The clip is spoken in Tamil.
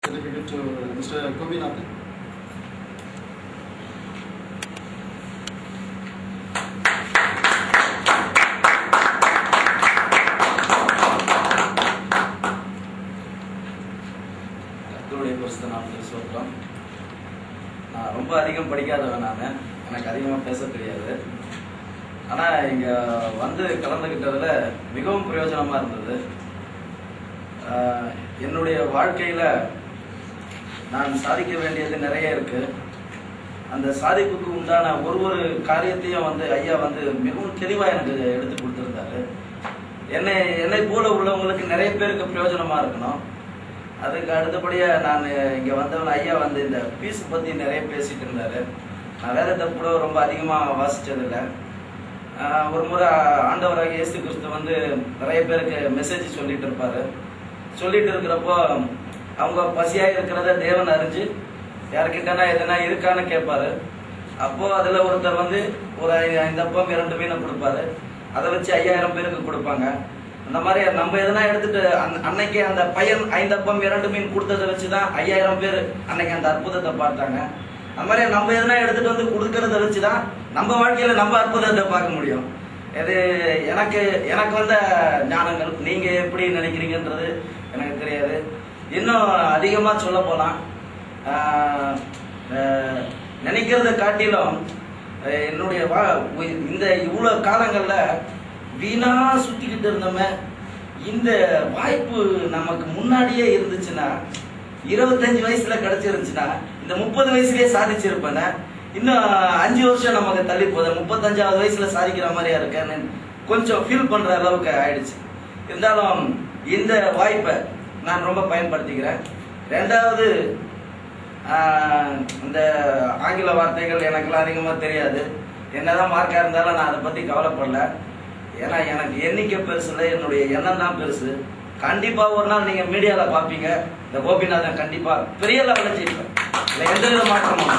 certificate to Mr. Gopinath. சொல்றோம். நான் ரொம்ப அதிகம் படிக்காதவன், எனக்கு அதிகமாக பேச தெரியாது. ஆனால் இங்கே வந்து கலந்துக்கிட்டதில் மிகவும் பிரயோஜனமாக இருந்தது. என்னுடைய வாழ்க்கையில் நான் சாதிக்க வேண்டியது நிறைய இருக்கு. அந்த சாதிப்புக்கு உண்டான ஒரு காரியத்தையும் வந்து ஐயா வந்து மிகவும் தெளிவாக எனக்கு எடுத்து கொடுத்துருந்தாரு. என்னை போல உள்ளவங்களுக்கு நிறைய பேருக்கு பிரயோஜனமாக இருக்கணும். அதுக்கு அடுத்தபடியாக நான் இங்கே வந்தவன் ஐயா வந்து இந்த பீஸ் பற்றி நிறைய பேசிகிட்டு இருந்தார். நான் வேதத்தை கூட ரொம்ப அதிகமாக வாசித்ததில்லை. ஒரு முறை ஆண்டவராக இயேசு கிறிஸ்து வந்து நிறைய பேருக்கு மெசேஜ் சொல்லிட்டு இருப்பார். சொல்லிட்டு இருக்கிறப்போ அவங்க பசியாக இருக்கிறத தேவன் அறிஞ்சு யாருக்கிட்டனா எதனா இருக்கான்னு கேட்பாரு. அப்போது அதில் ஒருத்தர் வந்து ஒரு 5 அப்பம் 2 மீனை கொடுப்பாரு. அதை வச்சு 5000 பேருக்கு கொடுப்பாங்க. அந்த மாதிரி நம்ம எதனா எடுத்துட்டு அன்னைக்கு அந்த பையன் 5 அப்பம் 2 மீன் கொடுத்ததை வச்சுதான் 5000 பேர் அன்னைக்கு அந்த அற்புதத்தை பார்த்தாங்க. அந்த மாதிரி நம்ம எதனா எடுத்துட்டு வந்து கொடுக்கறத வச்சுதான் நம்ம வாழ்க்கையில நம்ம அற்புதத்தை பார்க்க முடியும். இது எனக்கு வந்த ஞானங்கள். நீங்க எப்படி நினைக்கிறீங்கன்றது எனக்கு தெரியாது. இன்னும் அதிகமா சொல்ல போலாம், நினைக்கிறத காட்டிலும் என்னுடைய இந்த இவ்வளவு காலங்கள்ல வீணா சுத்திக்கிட்டு இருந்தோமே, இந்த வாய்ப்பு நமக்கு முன்னாடியே இருந்துச்சுன்னா 25 வயசுல கிடைச்சிருந்துச்சுன்னா இந்த 30 வயசுலயே சாதிச்சிருப்பேன். இன்னும் 5 வருஷம் நமக்கு தள்ளி போகுது. 35வது வயசுல சாதிக்கிற மாதிரியா இருக்கேன்னு கொஞ்சம் ஃபீல் பண்ற அளவுக்கு ஆயிடுச்சு. இருந்தாலும் இந்த வாய்ப்பை நான் ரொம்ப பயன்படுத்திக்கிறேன். 2வது, இந்த ஆங்கில வார்த்தைகள் எனக்குலாம் அதிகமா தெரியாது. என்னதான் மார்க்கா இருந்தாலும் நான் அதை பத்தி கவலைப்படல. ஏன்னா எனக்கு எண்ணிக்கை பெருசு இல்லை, என்னுடைய எண்ணம் தான் பெருசு. கண்டிப்பா ஒரு நாள் நீங்க மீடியால பாப்பீங்க, இந்த கோபிநாதன் கண்டிப்பா பெரிய லெவலில் ஜெயிப்பேன். எந்த வித மாற்றமும்